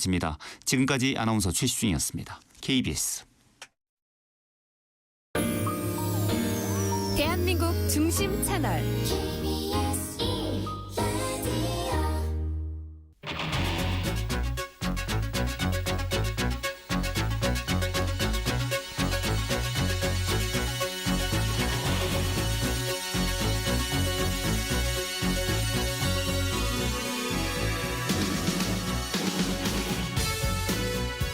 입니다. 지금까지 아나운서 최시중이었습니다. KBS. 대한민국 중심 채널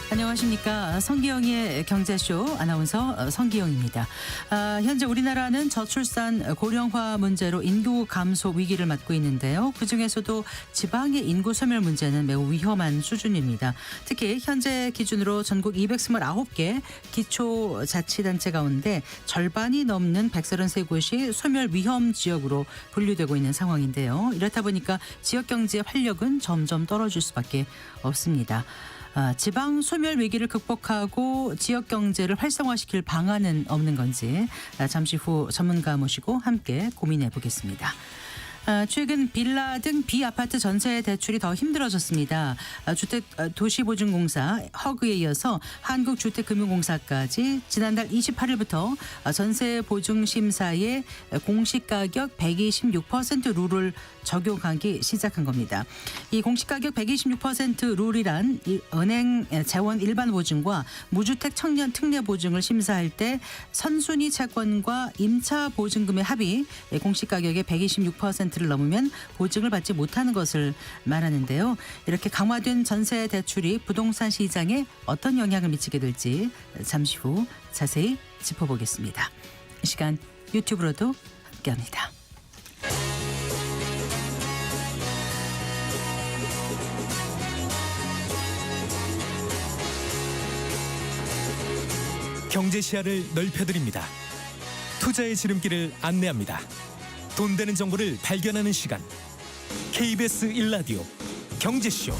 안녕하십니까. 성기영의 경제쇼 아나운서 성기영입니다. 현재 우리나라는 저출산 고령화 문제로 인구 감소 위기를 맞고 있는데요. 그중에서도 지방의 인구 소멸 문제는 매우 위험한 수준입니다. 특히 현재 기준으로 전국 229개 기초자치단체 가운데 절반이 넘는 133곳이 소멸 위험 지역으로 분류되고 있는 상황인데요. 이렇다 보니까 지역경제의 활력은 점점 떨어질 수밖에 없습니다. 지방 소멸 위기를 극복하고 지역 경제를 활성화시킬 방안은 없는 건지 잠시 후 전문가 모시고 함께 고민해 보겠습니다. 최근 빌라 등 비아파트 전세 대출이 더 힘들어졌습니다. 주택도시보증공사 허그에 이어서 한국주택금융공사까지 지난달 28일부터 전세보증심사의 공시가격 126% 룰을 적용하기 시작한 겁니다. 이 공시가격 126% 룰이란 은행 재원 일반 보증과 무주택 청년 특례 보증을 심사할 때 선순위 채권과 임차 보증금의 합이 공시가격의 126%를 넘으면 보증을 받지 못하는 것을 말하는데요. 이렇게 강화된 전세 대출이 부동산 시장에 어떤 영향을 미치게 될지 잠시 후 자세히 짚어보겠습니다. 이 시간 유튜브로도 함께합니다. 경제 시야를 넓혀드립니다. 투자의 지름길을 안내합니다. 돈 되는 정보를 발견하는 시간. KBS 1라디오 경제쇼.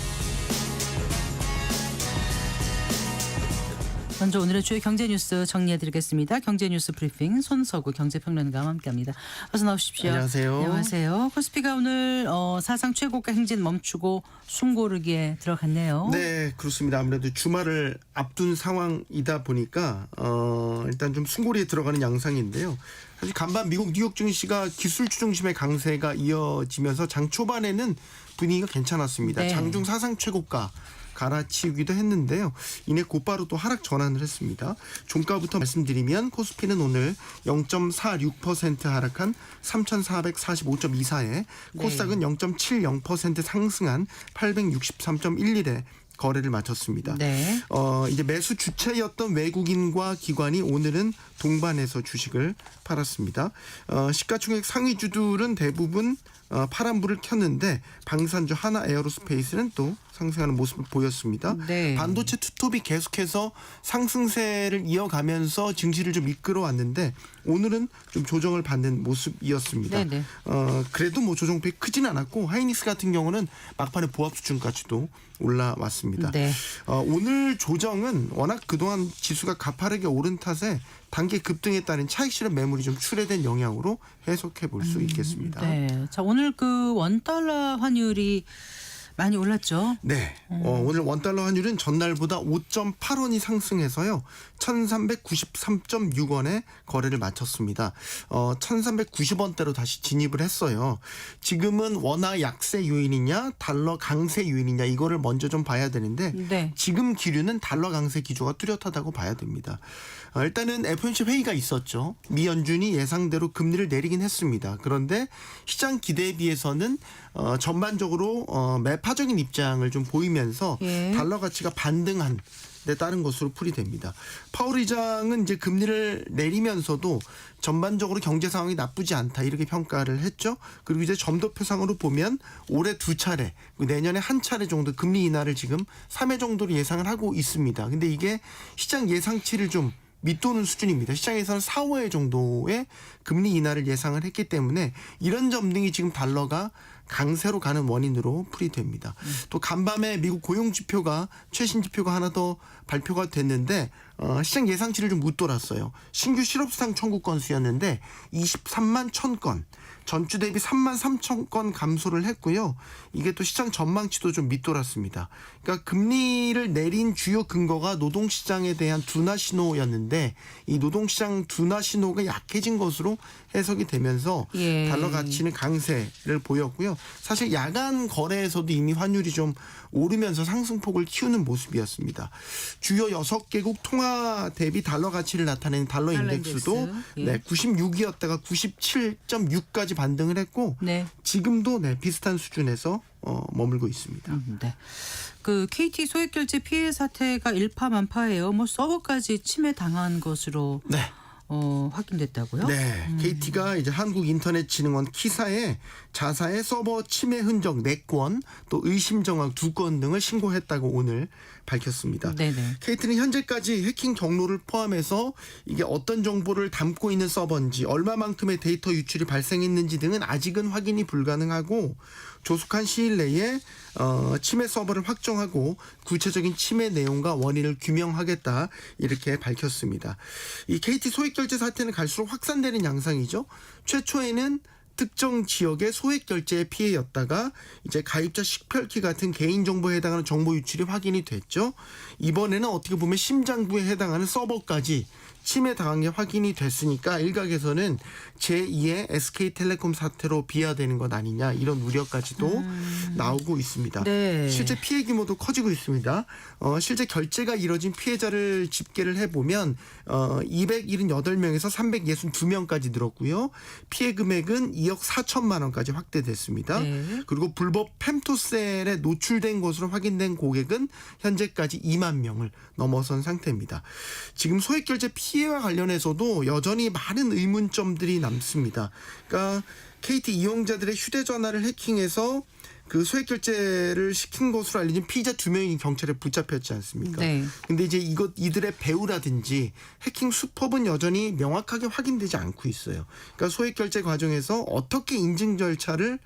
먼저 오늘의 주요 경제 뉴스 정리해드리겠습니다. 경제 뉴스 브리핑 손석우 경제평론가와 함께합니다. 어서 나오십시오. 안녕하세요. 안녕하세요. 코스피가 오늘 사상 최고가 행진 멈추고 숨고르기에 들어갔네요. 네, 그렇습니다. 아무래도 주말을 앞둔 상황이다 보니까 일단 좀 숨고리에 들어가는 양상인데요. 사실 간밤 미국 뉴욕 증시가 기술주 중심의 강세가 이어지면서 장 초반에는 분위기가 괜찮았습니다. 네. 장중 사상 최고가 갈아치우기도 했는데요. 이내 곧바로 또 하락 전환을 했습니다. 종가부터 말씀드리면 코스피는 오늘 0.46% 하락한 3,445.24에 코스닥은 0.70% 상승한 863.11에 거래를 마쳤습니다. 네. 이제 매수 주체였던 외국인과 기관이 오늘은 동반해서 주식을 팔았습니다. 시가총액 상위주들은 대부분 파란불을 켰는데 방산주 하나 에어로스페이스는 또 상승하는 모습을 보였습니다. 네. 반도체 투톱이 계속해서 상승세를 이어가면서 증시를 좀 이끌어왔는데 오늘은 좀 조정을 받는 모습이었습니다. 네네. 그래도 뭐 조정폭이 크진 않았고 하이닉스 같은 경우는 막판에 보합 수준까지도 올라왔습니다. 네. 오늘 조정은 워낙 그동안 지수가 가파르게 오른 탓에 단기 급등에 따른 차익 실현 매물이 좀 출회된 영향으로 해석해 볼 수 있겠습니다. 네. 자, 오늘 그 원달러 환율이 많이 올랐죠. 네. 오늘 원달러 환율은 전날보다 5.8원이 상승해서요. 1393.6원에 거래를 마쳤습니다. 1390원대로 다시 진입을 했어요. 지금은 원화 약세 요인이냐 달러 강세 요인이냐 이거를 먼저 좀 봐야 되는데 네. 지금 기류는 달러 강세 기조가 뚜렷하다고 봐야 됩니다. 일단은 FOMC 회의가 있었죠. 미 연준이 예상대로 금리를 내리긴 했습니다. 그런데 시장 기대에 비해서는 전반적으로 매파적인 입장을 좀 보이면서 예. 달러 가치가 반등한 데 따른 것으로 풀이됩니다. 파월 의장은 이제 금리를 내리면서도 전반적으로 경제 상황이 나쁘지 않다 이렇게 평가를 했죠. 그리고 이제 점도표상으로 보면 올해 2차례, 내년에 1차례 정도 금리 인하를 지금 3회 정도로 예상을 하고 있습니다. 근데 이게 시장 예상치를 좀 밑도는 수준입니다. 시장에서는 4, 5회 정도의 금리 인하를 예상을 했기 때문에 이런 점 등이 지금 달러가 강세로 가는 원인으로 풀이됩니다. 또 간밤에 미국 고용지표가 최신 지표가 하나 더 발표가 됐는데 시장 예상치를 좀 웃돌았어요. 신규 실업수당 청구 건수였는데 23만 1,000건. 전주 대비 3만 3천 건 감소를 했고요. 이게 또 시장 전망치도 좀 밑돌았습니다. 그러니까 금리를 내린 주요 근거가 노동시장에 대한 둔화 신호였는데 이 노동시장 둔화 신호가 약해진 것으로 해석이 되면서 예. 달러 가치는 강세를 보였고요. 사실 야간 거래에서도 이미 환율이 좀 오르면서 상승폭을 키우는 모습이었습니다. 주요 6개국 통화 대비 달러 가치를 나타내는 달러 인덱스도 인덱스. 예. 네, 96이었다가 97.6까지 반등을 했고 네. 지금도 네, 비슷한 수준에서 머물고 있습니다. 네. 그 KT 소액결제 피해 사태가 일파만파예요. 뭐 서버까지 침해 당한 것으로 네. 확인됐다고요? 네, KT가 이제 한국인터넷진흥원 키사에 자사의 서버 침해 흔적 4건, 또 의심 정황 2건 등을 신고했다고 오늘 밝혔습니다. 네네. KT는 현재까지 해킹 경로를 포함해서 이게 어떤 정보를 담고 있는 서버인지, 얼마만큼의 데이터 유출이 발생했는지 등은 아직은 확인이 불가능하고 조속한 시일 내에 침해 서버를 확정하고 구체적인 침해 내용과 원인을 규명하겠다 이렇게 밝혔습니다. 이 KT 소액결제 사태는 갈수록 확산되는 양상이죠. 최초에는 특정 지역의 소액결제의 피해였다가 이제 가입자 식별키 같은 개인정보에 해당하는 정보 유출이 확인이 됐죠. 이번에는 어떻게 보면 심장부에 해당하는 서버까지 침해 당한 게 확인이 됐으니까 일각에서는 제2의 SK텔레콤 사태로 비화되는 것 아니냐 이런 우려까지도 나오고 있습니다. 네. 실제 피해 규모도 커지고 있습니다. 실제 결제가 이뤄진 피해자를 집계를 해보면 278명에서 362명까지 늘었고요. 피해 금액은 2억 4천만 원까지 확대됐습니다. 네. 그리고 불법 펨토셀에 노출된 것으로 확인된 고객은 현재까지 2만 명을 넘어선 상태입니다. 지금 소액결제 피해와 관련해서도 여전히 많은 의문점들이 남습니다. 그러니까 KT 이용자들의 휴대전화를 해킹해서 그 소액결제를 시킨 것으로 알려진 피의자 2명이 경찰에 붙잡혔지 않습니까? 네. 근데 이제 이들의 배후라든지 해킹 수법은 여전히 명확하게 확인되지 않고 있어요. 그러니까 소액결제 과정에서 어떻게 인증 절차를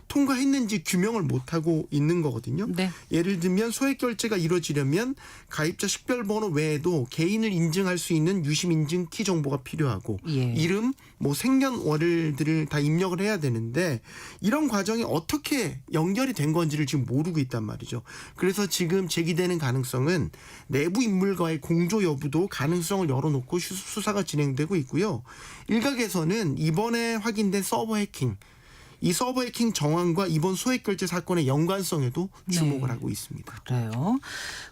통과했는지 규명을 못하고 있는 거거든요. 네. 예를 들면 소액결제가 이루어지려면 가입자 식별번호 외에도 개인을 인증할 수 있는 유심인증키 정보가 필요하고 예. 이름, 뭐 생년월일들을 다 입력을 해야 되는데 이런 과정이 어떻게 연결이 된 건지를 지금 모르고 있단 말이죠. 그래서 지금 제기되는 가능성은 내부 인물과의 공조 여부도 가능성을 열어놓고 수사가 진행되고 있고요. 일각에서는 이번에 확인된 서버 해킹, 이 서버 해킹 정황과 이번 소액결제 사건의 연관성에도 주목을 네. 하고 있습니다. 그래요.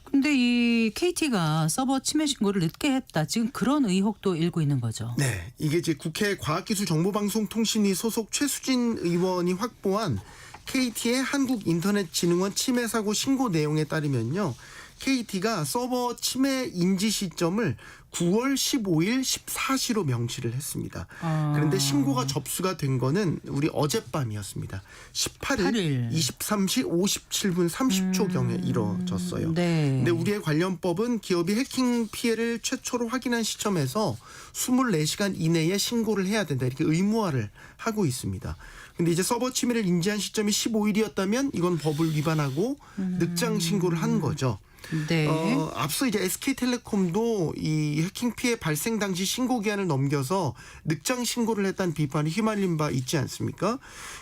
근데 이 KT가 서버 침해 신고를 늦게 했다. 지금 그런 의혹도 일고 있는 거죠. 네, 이게 이제 국회 과학기술정보방송통신위 소속 최수진 의원이 확보한 KT의 한국인터넷진흥원 침해 사고 신고 내용에 따르면요. KT가 서버 침해 인지 시점을 9월 15일 14시로 명시를 했습니다. 그런데 신고가 접수가 된 거는 우리 어젯밤이었습니다. 18일 23시 57분 30초경에 이뤄졌어요. 네. 근데 우리의 관련법은 기업이 해킹 피해를 최초로 확인한 시점에서 24시간 이내에 신고를 해야 된다. 이렇게 의무화를 하고 있습니다. 근데 이제 서버 침해를 인지한 시점이 15일이었다면 이건 법을 위반하고 늑장 신고를 한 거죠. 네. 앞서 이제 SK텔레콤도 이 해킹 피해 발생 당시 신고 기한을 넘겨서 늑장 신고를 했다는 비판이 휘말린 바 있지 않습니까?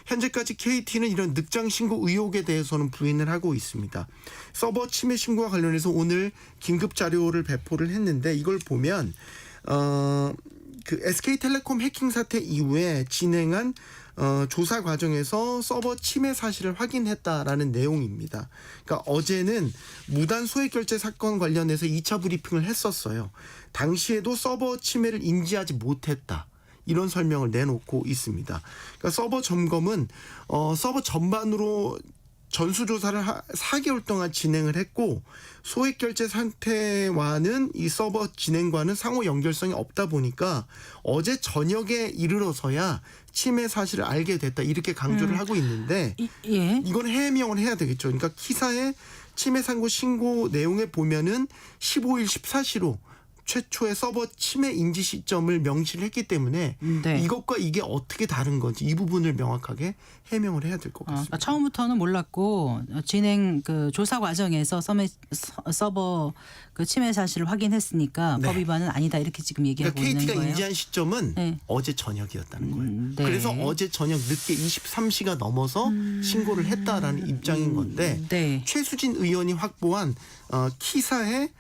현재까지 KT는 이런 늑장 신고 의혹에 대해서는 부인을 하고 있습니다. 서버 침해 신고와 관련해서 오늘 긴급 자료를 배포를 했는데 이걸 보면 그 SK텔레콤 해킹 사태 이후에 진행한 조사 과정에서 서버 침해 사실을 확인했다라는 내용입니다. 그러니까 어제는 무단 소액결제 사건 관련해서 2차 브리핑을 했었어요. 당시에도 서버 침해를 인지하지 못했다. 이런 설명을 내놓고 있습니다. 그러니까 서버 점검은 서버 전반으로 전수조사를 4개월 동안 진행을 했고 소액결제 상태와는 이 서버 진행과는 상호 연결성이 없다 보니까 어제 저녁에 이르러서야 침해 사실을 알게 됐다 이렇게 강조를 하고 있는데 예. 이건 해명을 해야 되겠죠. 그러니까 키사의 침해 상고 신고 내용에 보면은 15일 14시로 최초의 서버 침해 인지 시점을 명시를 했기 때문에 네. 이것과 이게 어떻게 다른 건지 이 부분을 명확하게 해명을 해야 될 것 같습니다. 그러니까 처음부터는 몰랐고 진행 그 조사 과정에서 서버 그 침해 사실을 확인했으니까 네. 법 위반은 아니다 이렇게 지금 얘기하고 그러니까 있는 KT가 거예요. 인지한 시점은 네. 어제 저녁이었다는 거예요. 네. 그래서 어제 저녁 늦게 23시가 넘어서 신고를 했다라는 입장인 건데 네. 최수진 의원이 확보한 키사의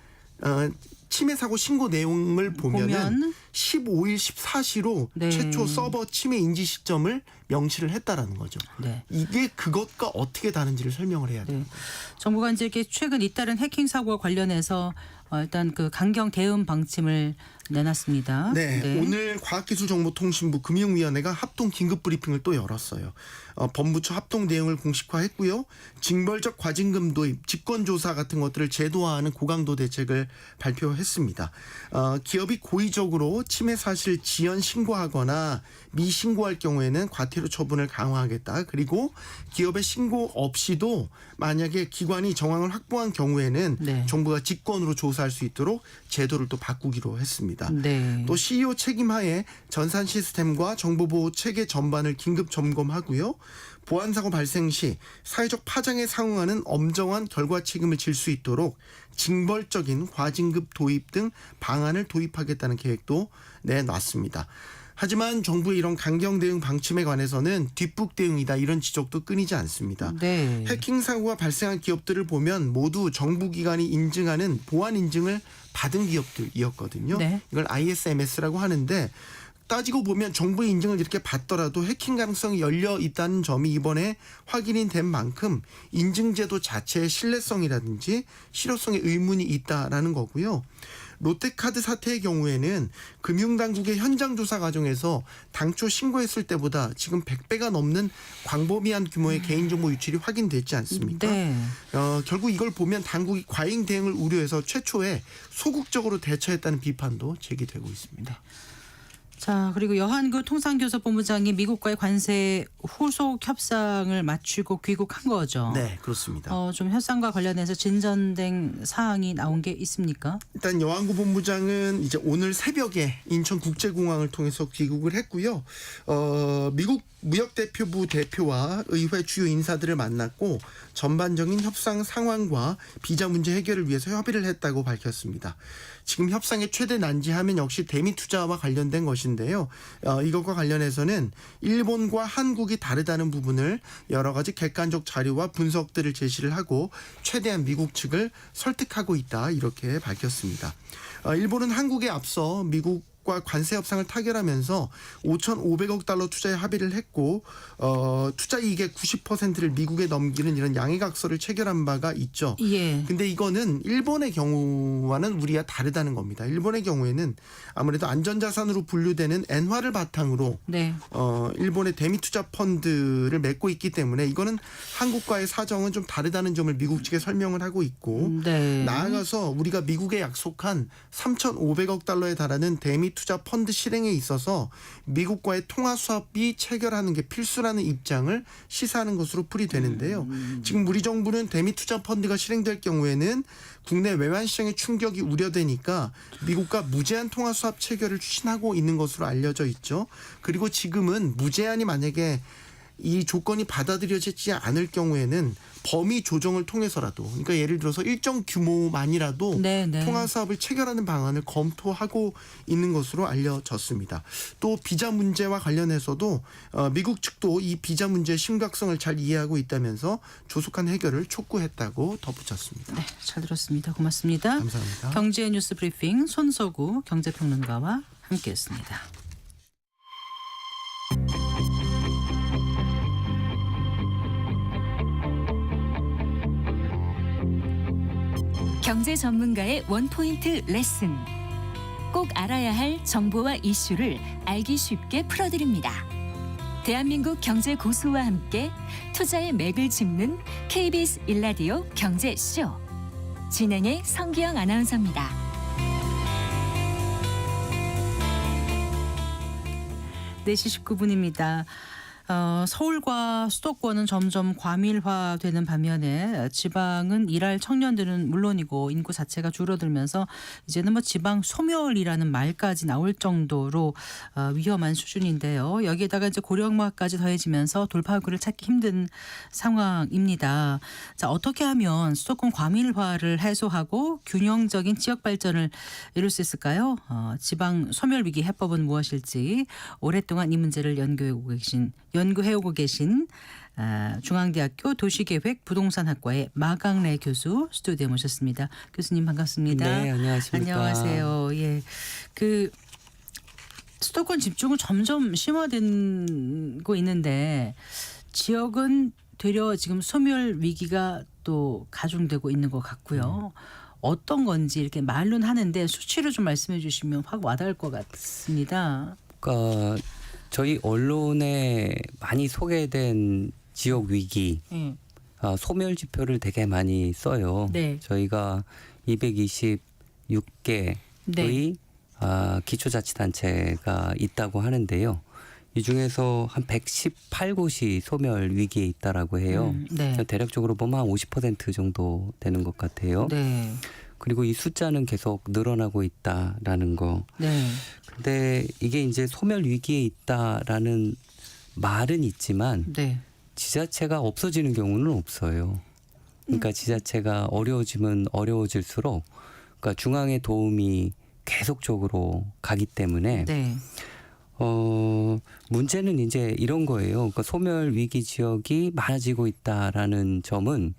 침해 사고 신고 내용을 보면은 15일 14시로 네. 최초 서버 침해 인지 시점을 명시를 했다라는 거죠. 네. 이게 그것과 어떻게 다른지를 설명을 해야 돼요. 네. 정부가 이제 이렇게 최근 잇따른 해킹 사고와 관련해서 일단 그 강경 대응 방침을 내놨습니다. 네, 오늘 과학기술정보통신부 금융위원회가 합동 긴급 브리핑을 또 열었어요. 법무처 합동 내용을 공식화했고요. 징벌적 과징금 도입, 직권조사 같은 것들을 제도화하는 고강도 대책을 발표했습니다. 기업이 고의적으로 침해 사실 지연 신고하거나 미신고할 경우에는 과태료 처분을 강화하겠다. 그리고 기업의 신고 없이도 만약에 기관이 정황을 확보한 경우에는 네. 정부가 직권으로 조사할 수 있도록 제도를 또 바꾸기로 했습니다. 네. 또 CEO 책임하에 전산 시스템과 정보보호 체계 전반을 긴급 점검하고요. 보안사고 발생 시 사회적 파장에 상응하는 엄정한 결과 책임을 질 수 있도록 징벌적인 과징금 도입 등 방안을 도입하겠다는 계획도 내놨습니다. 하지만 정부의 이런 강경 대응 방침에 관해서는 뒷북 대응이다 이런 지적도 끊이지 않습니다. 네. 해킹 사고가 발생한 기업들을 보면 모두 정부기관이 인증하는 보안 인증을 받은 기업들이었거든요. 네. 이걸 ISMS라고 하는데 따지고 보면 정부의 인증을 이렇게 받더라도 해킹 가능성이 열려 있다는 점이 이번에 확인이 된 만큼 인증제도 자체의 신뢰성이라든지 실효성에 의문이 있다라는 거고요. 롯데카드 사태의 경우에는 금융당국의 현장 조사 과정에서 당초 신고했을 때보다 지금 100배가 넘는 광범위한 규모의 개인정보 유출이 확인됐지 않습니까? 네. 결국 이걸 보면 당국이 과잉 대응을 우려해서 최초에 소극적으로 대처했다는 비판도 제기되고 있습니다. 자, 그리고 여한구 통상교섭본부장이 미국과의 관세 후속 협상을 마치고 귀국한 거죠. 네, 그렇습니다. 좀 협상과 관련해서 진전된 사항이 나온 게 있습니까? 일단 여한구 본부장은 이제 오늘 새벽에 인천국제공항을 통해서 귀국을 했고요. 미국 무역대표부 대표와 의회 주요 인사들을 만났고 전반적인 협상 상황과 비자 문제 해결을 위해서 협의를 했다고 밝혔습니다. 지금 협상의 최대 난제하면 역시 대미 투자와 관련된 것인데요. 이것과 관련해서는 일본과 한국이 다르다는 부분을 여러 가지 객관적 자료와 분석들을 제시를 하고 최대한 미국 측을 설득하고 있다 이렇게 밝혔습니다. 일본은 한국에 앞서 미국 과 관세 협상을 타결하면서 5,500억 달러 투자에 합의를 했고 투자 이익의 90%를 미국에 넘기는 이런 양해각서를 체결한 바가 있죠. 예. 근데 이거는 일본의 경우와는 우리가 다르다는 겁니다. 일본의 경우에는 아무래도 안전자산으로 분류되는 엔화를 바탕으로 네. 일본의 대미 투자 펀드를 맺고 있기 때문에 이거는 한국과의 사정은 좀 다르다는 점을 미국 측에 설명을 하고 있고 네. 나아가서 우리가 미국에 약속한 3,500억 달러에 달하는 대미 투자 펀드 실행에 있어서 미국과의 통화 수합이 체결하는 게 필수라는 입장을 시사하는 것으로 풀이되는데요. 지금 우리 정부는 대미 투자 펀드가 실행될 경우에는 국내 외환 시장의 충격이 우려되니까 미국과 무제한 통화 수합 체결을 추진하고 있는 것으로 알려져 있죠. 그리고 지금은 무제한이 만약에 이 조건이 받아들여지지 않을 경우에는 범위 조정을 통해서라도 그러니까 예를 들어서 일정 규모만이라도 네, 네. 통화 사업을 체결하는 방안을 검토하고 있는 것으로 알려졌습니다. 또 비자 문제와 관련해서도 미국 측도 이 비자 문제의 심각성을 잘 이해하고 있다면서 조속한 해결을 촉구했다고 덧붙였습니다. 네, 잘 들었습니다. 고맙습니다. 감사합니다. 경제 뉴스 브리핑 손석우 경제평론가와 함께했습니다. 경제 전문가의 원포인트 레슨. 꼭 알아야 할 정보와 이슈를 알기 쉽게 풀어드립니다. 대한민국 경제 고수와 함께 투자의 맥을 짚는 KBS 일라디오 경제쇼. 진행의 성기영 아나운서입니다. 네 시 19분입니다. 서울과 수도권은 점점 과밀화되는 반면에 지방은 일할 청년들은 물론이고 인구 자체가 줄어들면서 이제는 뭐 지방 소멸이라는 말까지 나올 정도로 위험한 수준인데요. 여기에다가 이제 고령화까지 더해지면서 돌파구를 찾기 힘든 상황입니다. 자, 어떻게 하면 수도권 과밀화를 해소하고 균형적인 지역 발전을 이룰 수 있을까요? 지방 소멸 위기 해법은 무엇일지 오랫동안 이 문제를 연구해오고 계신 중앙대학교 도시계획 부동산학과의 마강래 교수 스튜디오에 모셨습니다. 교수님 반갑습니다. 네, 안녕하십니까. 안녕하세요. 예, 그 수도권 집중은 점점 심화되고 있는데 지역은 되려 지금 소멸 위기가 또 가중되고 있는 것 같고요. 어떤 건지 이렇게 말로는 하는데 수치로 좀 말씀해 주시면 확 와닿을 것 같습니다. 그러니까 저희 언론에 많이 소개된 지역 위기 소멸 지표를 되게 많이 써요. 네. 저희가 226개의 네. 기초자치단체가 있다고 하는데요. 이 중에서 한 118곳이 소멸 위기에 있다라고 해요. 네. 대략적으로 보면 한 50% 정도 되는 것 같아요. 네. 그리고 이 숫자는 계속 늘어나고 있다라는 거. 네. 근데 이게 이제 소멸 위기에 있다라는 말은 있지만 네. 지자체가 없어지는 경우는 없어요. 그러니까 지자체가 어려워지면 어려워질수록 그러니까 중앙의 도움이 계속적으로 가기 때문에 네. 문제는 이제 이런 거예요. 그러니까 소멸 위기 지역이 많아지고 있다라는 점은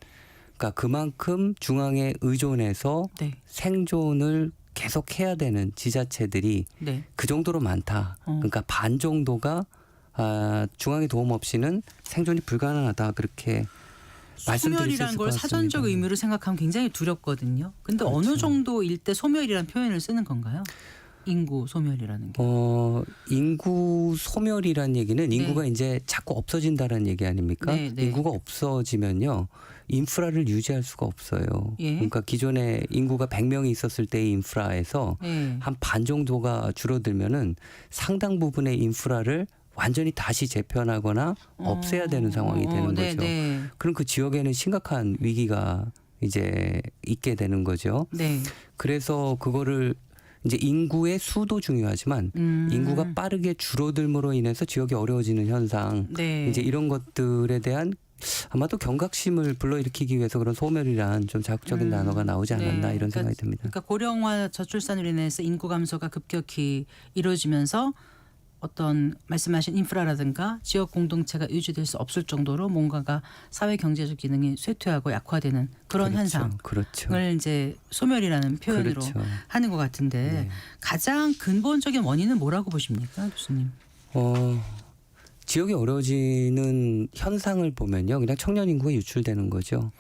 그러니까 그만큼 중앙에 의존해서 네. 생존을 계속 해야 되는 지자체들이 네. 그 정도로 많다. 그러니까 반 정도가 중앙의 도움 없이는 생존이 불가능하다. 그렇게 말씀드릴 수 있을 소멸이라는 것 걸 같습니다. 사전적 의미로 생각하면 굉장히 두렵거든요. 근데 그렇죠. 어느 정도일 때 소멸이라는 표현을 쓰는 건가요? 인구 소멸이라는 게. 인구 소멸이라는 얘기는 네. 인구가 이제 자꾸 없어진다라는 얘기 아닙니까? 네, 네. 인구가 없어지면요. 인프라를 유지할 수가 없어요. 예. 그러니까 기존에 인구가 100명이 있었을 때의 인프라에서 네. 한 반 정도가 줄어들면은 상당 부분의 인프라를 완전히 다시 재편하거나 없애야 되는 상황이 되는 네, 거죠. 네. 그럼 그 지역에는 심각한 위기가 이제 있게 되는 거죠. 네. 그래서 그거를 이제 인구의 수도 중요하지만 인구가 빠르게 줄어들므로 인해서 지역이 어려워지는 현상 네. 이제 이런 것들에 대한 아마도 경각심을 불러일으키기 위해서 그런 소멸이란 좀 자극적인 단어가 나오지 않았나 네. 이런 생각이 듭니다. 그러니까 고령화 저출산으로 인해서 인구 감소가 급격히 이루어지면서 어떤 말씀하신 인프라라든가 지역 공동체가 유지될 수 없을 정도로 뭔가가 사회 경제적 기능이 쇠퇴하고 약화되는 그런 그렇죠. 현상을 그렇죠. 이제 소멸이라는 표현으로 그렇죠. 하는 것 같은데 네. 가장 근본적인 원인은 뭐라고 보십니까, 교수님? 지역이 어려워지는 현상을 보면요. 그냥 청년 인구가 유출되는 거죠.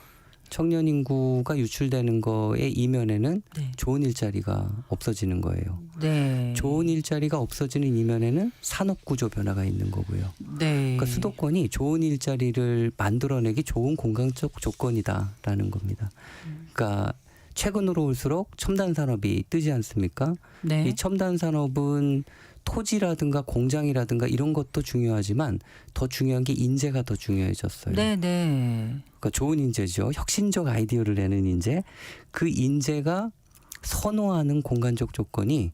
청년 인구가 유출되는 거의 이면에는 네. 좋은 일자리가 없어지는 거예요. 네. 좋은 일자리가 없어지는 이면에는 산업 구조 변화가 있는 거고요. 네. 그러니까 수도권이 좋은 일자리를 만들어내기 좋은 공간적 조건이다라는 겁니다. 그러니까 최근으로 올수록 첨단 산업이 뜨지 않습니까? 네. 이 첨단 산업은 토지라든가 공장이라든가 이런 것도 중요하지만 더 중요한 게 인재가 더 중요해졌어요. 네, 네. 그러니까 좋은 인재죠. 혁신적 아이디어를 내는 인재. 그 인재가 선호하는 공간적 조건이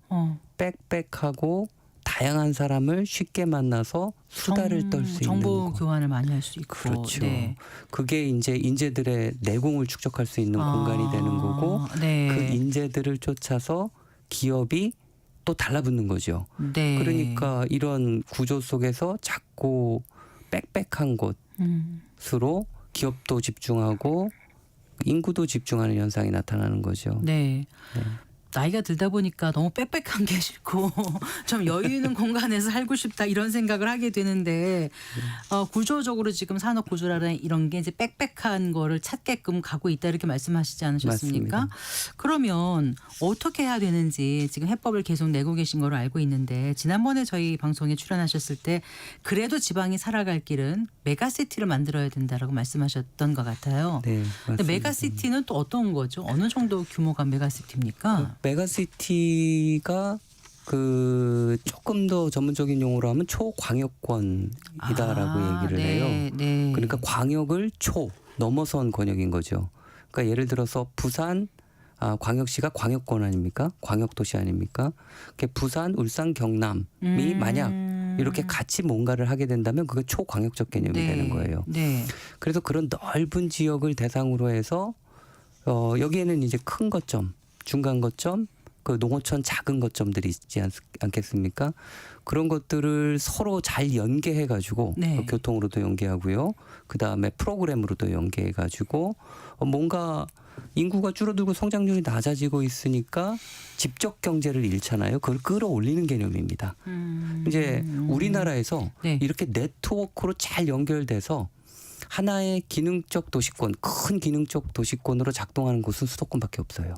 빽빽하고 다양한 사람을 쉽게 만나서 수다를 떨 수 있는 정보 거. 교환을 많이 할 수 있고. 그렇죠. 네. 그게 이제 인재들의 내공을 축적할 수 있는 공간이 되는 거고 네. 그 인재들을 쫓아서 기업이 또 달라붙는 거죠. 네. 그러니까 이런 구조 속에서 작고 빽빽한 곳으로 기업도 집중하고 인구도 집중하는 현상이 나타나는 거죠. 네. 나이가 들다 보니까 너무 빽빽한 게 싫고 좀 여유 있는 공간에서 살고 싶다 이런 생각을 하게 되는데 구조적으로 지금 산업 구조라는 이런 게 이제 빽빽한 거를 찾게끔 가고 있다 이렇게 말씀하시지 않으셨습니까? 맞습니다. 그러면 어떻게 해야 되는지 지금 해법을 계속 내고 계신 걸로 알고 있는데 지난번에 저희 방송에 출연하셨을 때 그래도 지방이 살아갈 길은 메가시티를 만들어야 된다라고 말씀하셨던 것 같아요. 네, 근데 맞습니다. 메가시티는 또 어떤 거죠? 어느 정도 규모가 메가시티입니까? 메가시티가 그 조금 더 전문적인 용어로 하면 초광역권이다라고 얘기를 해요. 네. 그러니까 광역을 넘어선 권역인 거죠. 그러니까 예를 들어서 부산 광역시가 광역권 아닙니까? 광역도시 아닙니까? 부산, 울산, 경남이 만약 이렇게 같이 뭔가를 하게 된다면 그게 초광역적 개념이 되는 거예요. 네. 그래서 그런 넓은 지역을 대상으로 해서 여기에는 이제 큰 거점, 중간 거점, 그 농어촌 작은 거점들이 있지 않겠습니까? 그런 것들을 서로 잘 연계해 가지고 네. 교통으로도 연계하고요. 그다음에 프로그램으로도 연계해 가지고 뭔가 인구가 줄어들고 성장률이 낮아지고 있으니까 집적 경제를 잃잖아요. 그걸 끌어올리는 개념입니다. 이제 우리나라에서 네. 이렇게 네트워크로 잘 연결돼서 하나의 기능적 도시권, 큰 기능적 도시권으로 작동하는 곳은 수도권밖에 없어요.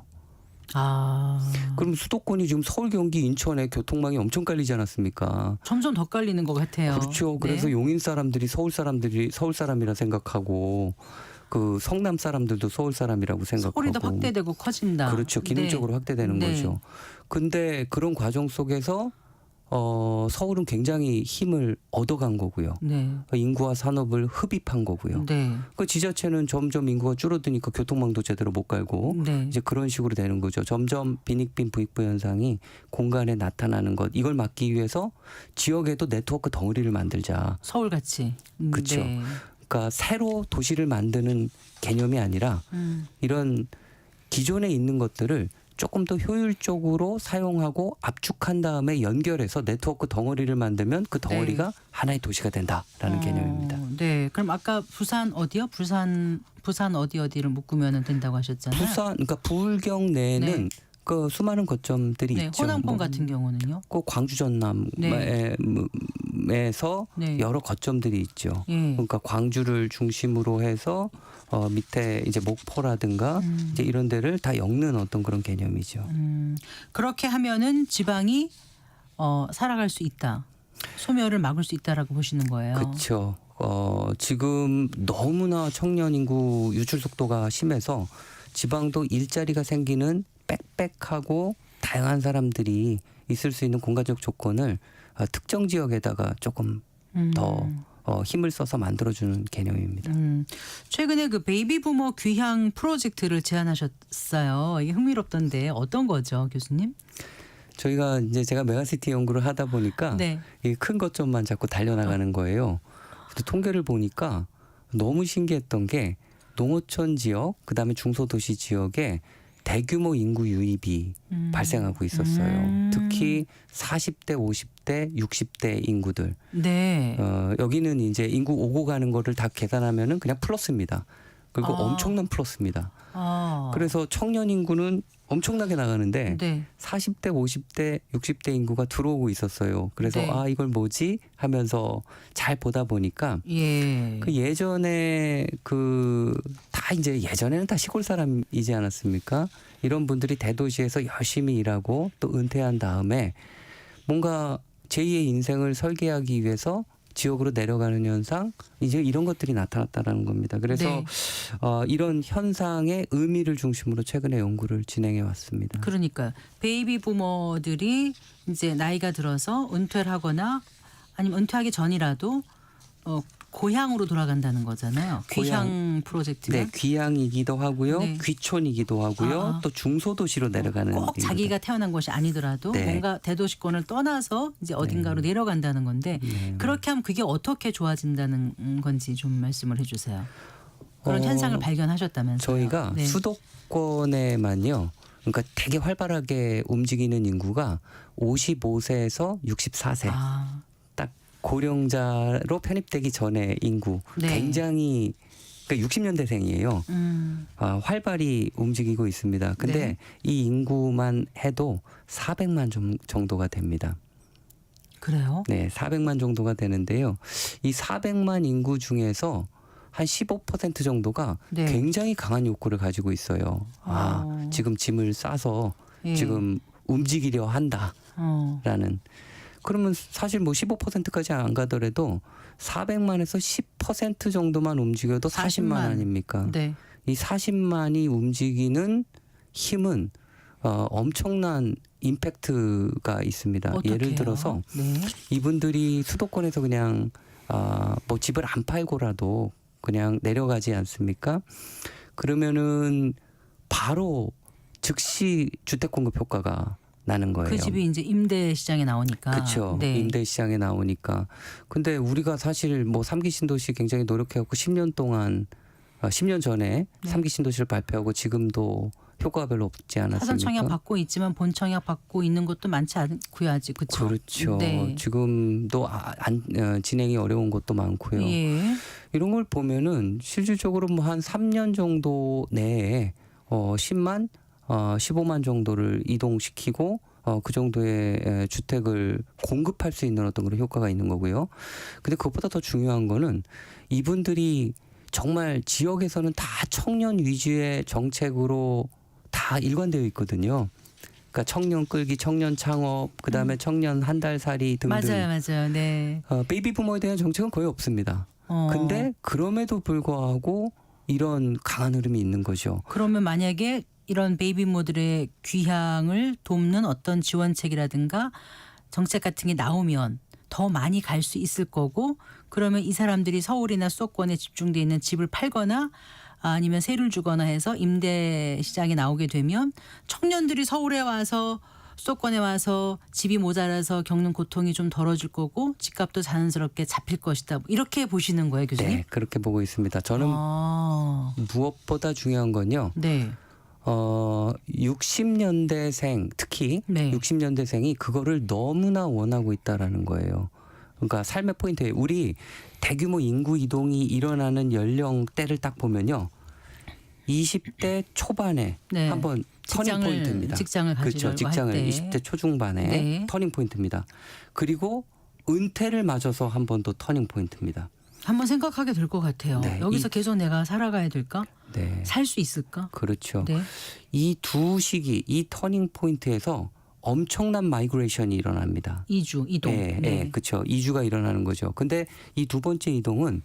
그럼 수도권이 지금 서울, 경기, 인천에 교통망이 엄청 깔리지 않았습니까? 점점 더 깔리는 것 같아요. 그렇죠. 그래서 네. 용인 사람들이 서울 사람이라 생각하고 그 성남 사람들도 서울 사람이라고 생각하고 서울이 더 확대되고 커진다. 그렇죠. 기능적으로 네. 확대되는 네. 거죠. 근데 그런 과정 속에서 서울은 굉장히 힘을 얻어간 거고요. 네. 인구와 산업을 흡입한 거고요. 네. 그 지자체는 점점 인구가 줄어드니까 교통망도 제대로 못 갈고 네. 이제 그런 식으로 되는 거죠. 점점 빈익빈 부익부 현상이 공간에 나타나는 것. 이걸 막기 위해서 지역에도 네트워크 덩어리를 만들자. 서울같이. 그쵸. 네. 그러니까 새로 도시를 만드는 개념이 아니라 이런 기존에 있는 것들을 조금 더 효율적으로 사용하고 압축한 다음에 연결해서 네트워크 덩어리를 만들면 그 덩어리가 하나의 도시가 된다라는 개념입니다. 네. 그럼 아까 부산 어디요? 부산 어디를 묶으면 된다고 하셨잖아요. 그러니까 부울경 내에는 네. 그 수많은 거점들이 네. 있죠. 호남권 같은 경우는요? 그 광주 전남에서 네. 여러 거점들이 있죠. 예. 그러니까 광주를 중심으로 해서 밑에 이제 목포라든가 이제 이런 데를 다 엮는 어떤 그런 개념이죠. 그렇게 하면은 지방이 살아갈 수 있다. 소멸을 막을 수 있다라고 보시는 거예요. 그렇죠. 지금 너무나 청년 인구 유출 속도가 심해서 지방도 일자리가 생기는 빽빽하고 다양한 사람들이 있을 수 있는 공간적 조건을 특정 지역에다가 조금 더 힘을 써서 만들어주는 개념입니다. 최근에 그 베이비 부머 귀향 프로젝트를 제안하셨어요. 이게 흥미롭던데 어떤 거죠, 교수님? 저희가 이제 제가 메가시티 연구를 하다 보니까 네. 이 큰 거점만 자꾸 달려나가는 거예요. 그래서 통계를 보니까 너무 신기했던 게 농어촌 지역, 그다음에 중소도시 지역에 대규모 인구 유입이 발생하고 있었어요. 특히 40대, 50대, 60대 인구들. 네. 여기는 이제 인구 오고 가는 거를 다 계산하면은 그냥 플러스입니다. 그리고 엄청난 플러스입니다. 그래서 청년 인구는 엄청나게 나가는데 네. 40대, 50대, 60대 인구가 들어오고 있었어요. 그래서 네. 이걸 뭐지 하면서 잘 보다 보니까 예. 그 예전에 다 이제 예전에는 다 시골 사람이지 않았습니까? 이런 분들이 대도시에서 열심히 일하고 또 은퇴한 다음에 뭔가 제2의 인생을 설계하기 위해서 지역으로 내려가는 현상, 이제 이런 것들이 나타났다라는 겁니다. 그래서 네. 이런 현상의 의미를 중심으로 최근에 연구를 진행해 왔습니다. 그러니까 베이비 부머들이 이제 나이가 들어서 은퇴를 하거나 아니면 은퇴하기 전이라도 고향으로 돌아간다는 거잖아요. 귀향 프로젝트가. 네, 귀향이기도 하고요, 네. 귀촌이기도 하고요, 또 중소도시로 내려가는 꼭 겁니다. 자기가 태어난 곳이 아니더라도 네. 뭔가 대도시권을 떠나서 이제 어딘가로 내려간다는 건데 네. 그렇게 하면 그게 어떻게 좋아진다는 건지 좀 말씀을 해주세요. 그런 현상을 발견하셨다면서요. 저희가 네. 수도권에만요. 그러니까 되게 활발하게 움직이는 인구가 55세에서 64세. 딱 고령자로 편입되기 전에 인구. 네. 굉장히 그러니까 60년대생이에요. 활발히 움직이고 있습니다. 근데 네. 이 인구만 해도 400만 정도가 됩니다. 그래요? 네, 400만 정도가 되는데요. 이 400만 인구 중에서 한 15% 정도가 네. 굉장히 강한 욕구를 가지고 있어요. 지금 짐을 싸서 예. 지금 움직이려 한다라는. 그러면 사실 뭐 15%까지 안 가더라도 400만에서 10% 정도만 움직여도 40만 아닙니까? 네. 이 40만이 움직이는 힘은 엄청난 임팩트가 있습니다. 어떡해요? 예를 들어서 네. 이분들이 수도권에서 그냥 뭐 집을 안 팔고라도 그냥 내려가지 않습니까? 그러면은 바로 즉시 주택 공급 효과가 나는 거예요. 그 집이 이제 임대 시장에 나오니까. 그렇죠. 네. 임대 시장에 나오니까. 근데 우리가 사실 뭐 3기 신도시 굉장히 노력해갖고 10년 동안 10년 전에 네. 3기 신도시를 발표하고 지금도 효과가 별로 없지 않았습니까? 사전 청약 받고 있지만 본 청약 받고 있는 것도 많지 않고요 아직. 그렇죠. 그렇죠. 네. 지금도 진행이 어려운 것도 많고요. 예. 이런 걸 보면은 실질적으로 뭐 한 3년 정도 내에 10만, 15만 정도를 이동시키고 그 정도의 주택을 공급할 수 있는 어떤 그런 효과가 있는 거고요. 근데 그것보다 더 중요한 거는 이분들이 정말 지역에서는 다 청년 위주의 정책으로 다 일관되어 있거든요. 그러니까 청년 끌기, 청년 창업, 그다음에 청년 한 달 살이 등등. 맞아요. 네. 베이비 부모에 대한 정책은 거의 없습니다. 근데 그럼에도 불구하고 이런 강한 흐름이 있는 거죠. 그러면 만약에 이런 베이비모들의 귀향을 돕는 어떤 지원책이라든가 정책 같은 게 나오면 더 많이 갈 수 있을 거고, 그러면 이 사람들이 서울이나 수도권에 집중돼 있는 집을 팔거나 아니면 세를 주거나 해서 임대 시장에 나오게 되면 청년들이 서울에 와서 수도권에 와서 집이 모자라서 겪는 고통이 좀 덜어질 거고 집값도 자연스럽게 잡힐 것이다. 이렇게 보시는 거예요, 교수님? 네, 그렇게 보고 있습니다. 저는 무엇보다 중요한 건요. 네. 60년대생 특히 네. 60년대생이 그거를 너무나 원하고 있다라는 거예요. 그러니까 삶의 포인트에 우리 대규모 인구 이동이 일어나는 연령대를 딱 보면요. 20대 초반에 네. 한번 터닝 포인트입니다. 직장을 가지려고 그렇죠. 직장을 할 때. 20대 초중반에 네. 터닝 포인트입니다. 그리고 은퇴를 맞아서 한 번 더 터닝 포인트입니다. 한번 생각하게 될 것 같아요. 네, 여기서 계속 내가 살아가야 될까? 네. 살 수 있을까? 그렇죠. 네. 이 두 시기, 이 터닝 포인트에서 엄청난 마이그레이션이 일어납니다. 이동. 네, 그렇죠. 이주가 일어나는 거죠. 근데 이 두 번째 이동은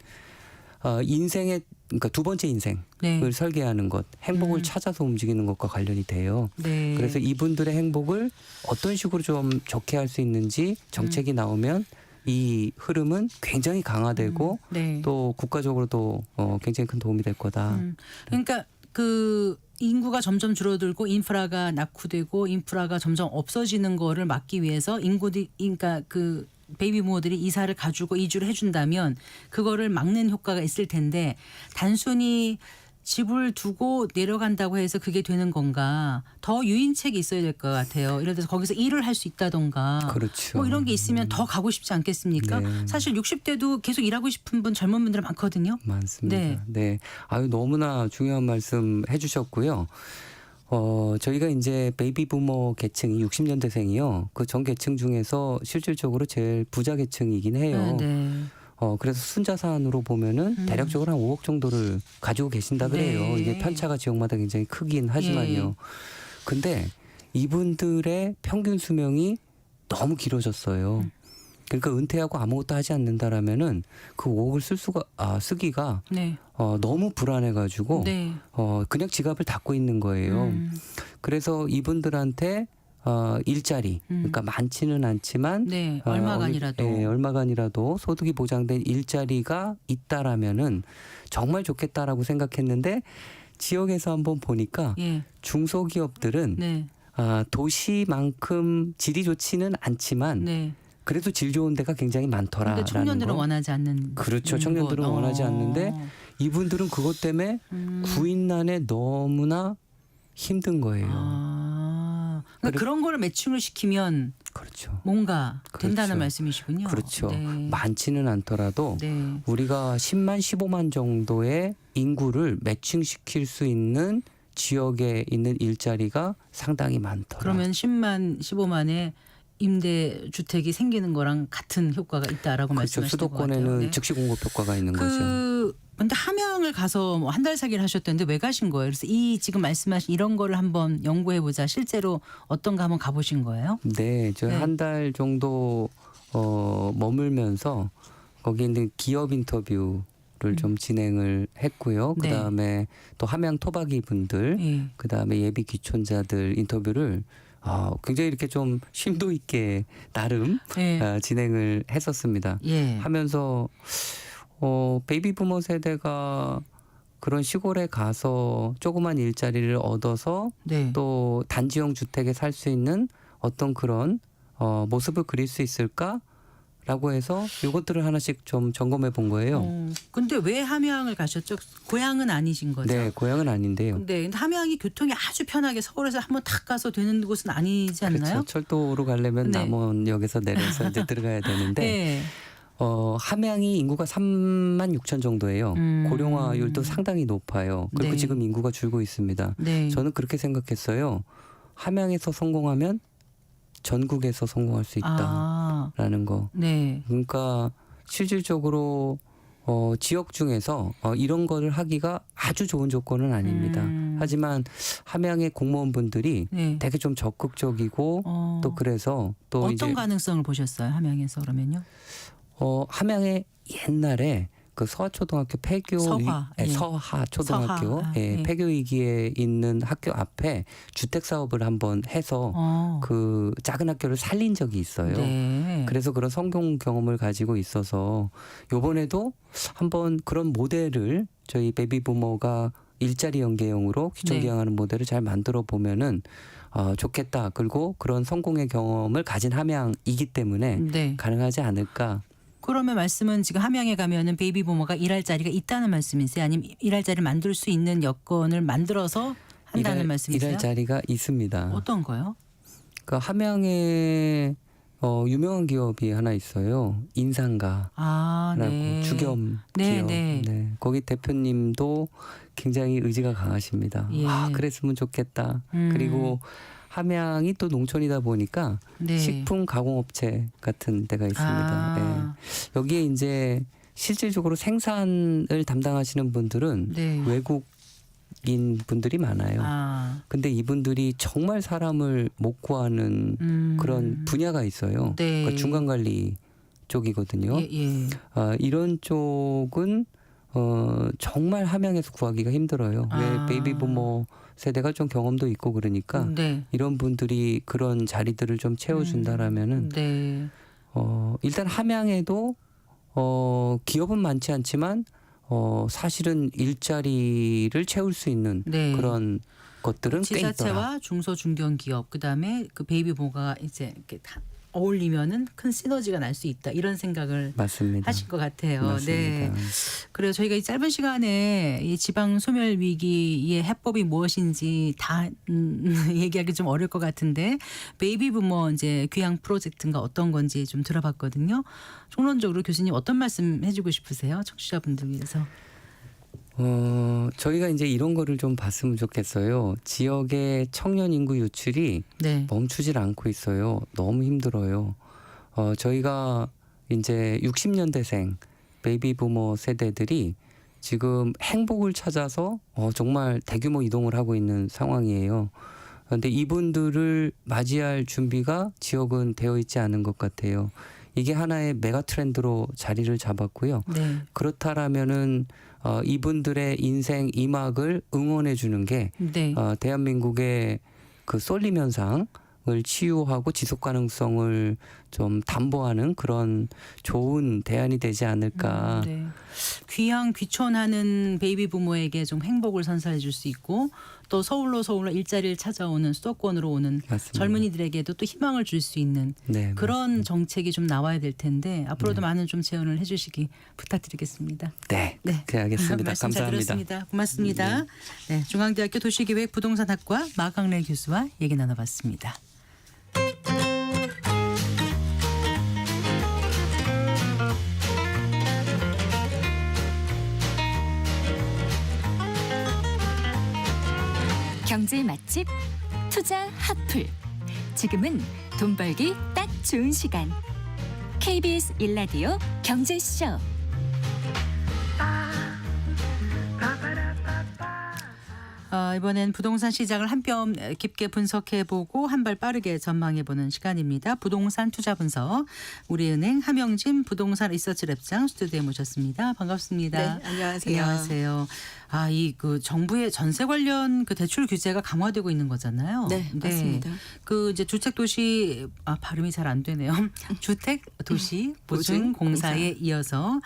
그러니까 두 번째 인생을 네. 설계하는 것, 행복을 찾아서 움직이는 것과 관련이 돼요. 네. 그래서 이분들의 행복을 어떤 식으로 좀 좋게 할 수 있는지 정책이 나오면 이 흐름은 굉장히 강화되고 네. 또 국가적으로도 굉장히 큰 도움이 될 거다. 그러니까 그 인구가 점점 줄어들고 인프라가 낙후되고 인프라가 점점 없어지는 거를 막기 위해서 그러니까 그 베이비부모들이 이사를 가지고 이주를 해준다면 그거를 막는 효과가 있을 텐데, 단순히 집을 두고 내려간다고 해서 그게 되는 건가? 더 유인책이 있어야 될 것 같아요. 예를 들어서 거기서 일을 할 수 있다던가. 그렇죠. 뭐 이런 게 있으면 더 가고 싶지 않겠습니까? 네. 사실 60대도 계속 일하고 싶은 젊은 분들 많거든요. 많습니다. 네. 네. 아유, 너무나 중요한 말씀 해주셨고요. 저희가 이제 베이비 부모 계층이 60년대생이요. 그 전 계층 중에서 실질적으로 제일 부자 계층이긴 해요. 네. 그래서 순자산으로 보면은 대략적으로 한 5억 정도를 가지고 계신다 그래요. 네. 이게 편차가 지역마다 굉장히 크긴 하지만요. 예. 근데 이분들의 평균 수명이 너무 길어졌어요. 그러니까 은퇴하고 아무것도 하지 않는다라면은 그 5억을 쓰기가 네. 너무 불안해가지고 네. 그냥 지갑을 닫고 있는 거예요. 그래서 이분들한테 일자리, 그러니까 많지는 않지만 네. 얼마간이라도. 얼마간이라도 소득이 보장된 일자리가 있다라면은 정말 좋겠다라고 생각했는데 지역에서 한번 보니까 예. 중소기업들은 네. 도시만큼 질이 좋지는 않지만 네. 그래도 질 좋은 데가 굉장히 많더라라는 근데 청년들은 거. 원하지 않는. 그렇죠. 청년들은 원하지 않는데 이분들은 그것 때문에 구인난에 너무나 힘든 거예요. 그러니까 그런 거를 매칭을 시키면 그렇죠. 뭔가 된다는 그렇죠. 말씀이시군요. 그렇죠. 네. 많지는 않더라도 네. 우리가 10만, 15만 정도의 인구를 매칭시킬 수 있는 지역에 있는 일자리가 상당히 많더라. 그러면 10만, 15만의 임대 주택이 생기는 거랑 같은 효과가 있다라고 그렇죠. 말씀하시는 것 같아요. 수도권에는 네. 즉시 공급 효과가 있는 거죠. 근데 함양을 가서 뭐 한 달 살기를 하셨던데 왜 가신 거예요? 그래서 이 지금 말씀하신 이런 거를 한번 연구해 보자. 실제로 어떤가 한번 가보신 거예요? 네, 저 네. 한 달 정도 머물면서 거기 있는 기업 인터뷰를 인터뷰를 좀 진행을 했고요. 네. 그다음에 또 함양 토박이 분들, 예. 그다음에 예비 귀촌자들 인터뷰를 굉장히 이렇게 좀 심도 있게 나름 예. 진행을 했었습니다. 예. 하면서 베이비 부머 세대가 그런 시골에 가서 조그만 일자리를 얻어서 네. 또 단지형 주택에 살 수 있는 어떤 그런 모습을 그릴 수 있을까라고 해서 이것들을 하나씩 좀 점검해 본 거예요. 근데 왜 함양을 가셨죠? 고향은 아니신 거죠? 네, 고향은 아닌데요. 근데 함양이 교통이 아주 편하게 서울에서 한번 탁 가서 되는 곳은 아니지 않나요? 그렇죠. 철도로 가려면 네. 남원역에서 내려서 이제 들어가야 되는데 네. 함양이 인구가 3만 6천 정도예요. 고령화율도 상당히 높아요. 그리고 네. 지금 인구가 줄고 있습니다. 네. 저는 그렇게 생각했어요. 함양에서 성공하면 전국에서 성공할 수 있다라는 거. 네. 그러니까 실질적으로 지역 중에서 이런 거를 하기가 아주 좋은 조건은 아닙니다. 하지만 함양의 공무원분들이 네. 되게 좀 적극적이고 또 그래서 또 어떤 이제 가능성을 보셨어요? 함양에서 그러면요? 함양에 옛날에 그 서하초등학교 폐교 서화, 예. 서하초등학교 서하, 예, 예. 폐교 위기에 있는 학교 앞에 주택 사업을 한번 해서 그 작은 학교를 살린 적이 있어요. 네. 그래서 그런 성공 경험을 가지고 있어서 요번에도 한번 그런 모델을 저희 베이비 부머가 일자리 연계형으로 귀촌 네. 귀향하는 모델을 잘 만들어 보면은 좋겠다. 그리고 그런 성공의 경험을 가진 함양이기 때문에 네. 가능하지 않을까. 그러면 말씀은 지금 함양에 가면은 베이비 부머가 일할 자리가 있다는 말씀이세요? 아니면 일할 자리를 만들 수 있는 여건을 만들어서 한다는 말씀이세요? 일할 자리가 있습니다. 어떤 거요? 그러니까 함양에 유명한 기업이 하나 있어요. 인상가라고 네. 주겸 네, 기업. 네. 네. 거기 대표님도 굉장히 의지가 강하십니다. 예. 그랬으면 좋겠다. 그리고 함양이 또 농촌이다 보니까 네. 식품 가공업체 같은 데가 있습니다. 예. 여기에 이제 실질적으로 생산을 담당하시는 분들은 네. 외국인 분들이 많아요. 근데 이분들이 정말 사람을 못 구하는 그런 분야가 있어요. 네. 그러니까 중간관리 쪽이거든요. 예. 이런 쪽은 정말 함양에서 구하기가 힘들어요. 왜 베이비 부머 세대가 좀 경험도 있고 그러니까 네. 이런 분들이 그런 자리들을 좀 채워준다라면은 네. 일단 함양에도 기업은 많지 않지만 사실은 일자리를 채울 수 있는 네. 그런 것들은 꽤 있더라. 지자체와 중소 중견 기업 그다음에 그 베이비 부머가 이제 이렇게 다 어울리면은 큰 시너지가 날 수 있다 이런 생각을 맞습니다. 하신 것 같아요. 맞습니다. 네. 그래요. 저희가 이 짧은 시간에 이 지방 소멸 위기의 해법이 무엇인지 다 얘기하기 좀 어려울 것 같은데 베이비 부머 이제 귀향 프로젝트인가 어떤 건지 좀 들어봤거든요. 총론적으로 교수님 어떤 말씀 해주고 싶으세요? 청취자분들 위해서. 저희가 이제 이런 거를 좀 봤으면 좋겠어요. 지역의 청년 인구 유출이 네. 멈추질 않고 있어요. 너무 힘들어요. 저희가 이제 60년대생 베이비 부머 세대들이 지금 행복을 찾아서 정말 대규모 이동을 하고 있는 상황이에요. 그런데 이분들을 맞이할 준비가 지역은 되어 있지 않은 것 같아요. 이게 하나의 메가 트렌드로 자리를 잡았고요. 네. 그렇다라면은 이분들의 인생 이막을 응원해 주는 게 네. 대한민국의 그 쏠림 현상을 치유하고 지속 가능성을 좀 담보하는 그런 좋은 대안이 되지 않을까. 네. 귀향 귀촌하는 베이비 부모에게 좀 행복을 선사해 줄 수 있고 또 서울로 일자리를 찾아오는 수도권으로 오는 맞습니다. 젊은이들에게도 또 희망을 줄 수 있는 네, 그런 맞습니다. 정책이 좀 나와야 될 텐데 앞으로도 많은 좀 제언을 해주시기 부탁드리겠습니다. 네, 네. 그렇게 하겠습니다. 말씀 잘 감사합니다. 들었습니다. 고맙습니다. 네, 중앙대학교 도시계획 부동산학과 마강래 교수와 얘기 나눠봤습니다. 경제 맛집 투자 핫플. 지금은 돈 벌기 딱 좋은 시간. KBS 1라디오 경제쇼. 이번엔 부동산 시장을 한 뼘 깊게 분석해보고 한 발 빠르게 전망해보는 시간입니다. 부동산 투자 분석 우리은행 함영진 부동산 리서치랩장 스튜디오에 모셨습니다. 반갑습니다. 네, 안녕하세요. 안녕하세요. 이 그 정부의 전세 관련 그 대출 규제가 강화되고 있는 거잖아요. 네, 맞습니다. 그 이제 주택 도시 발음이 잘 안 되네요. 주택 도시 보증 공사에 이어서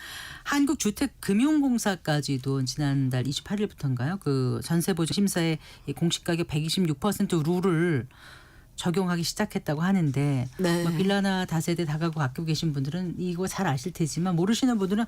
한국주택금융공사까지도 지난달 28일부터인가요? 그 전세 보증 심사에 공시 가격 126% 룰을 적용하기 시작했다고 하는데 네. 뭐 빌라나 다세대 다가구 갖고 계신 분들은 이거 잘 아실 테지만 모르시는 분들은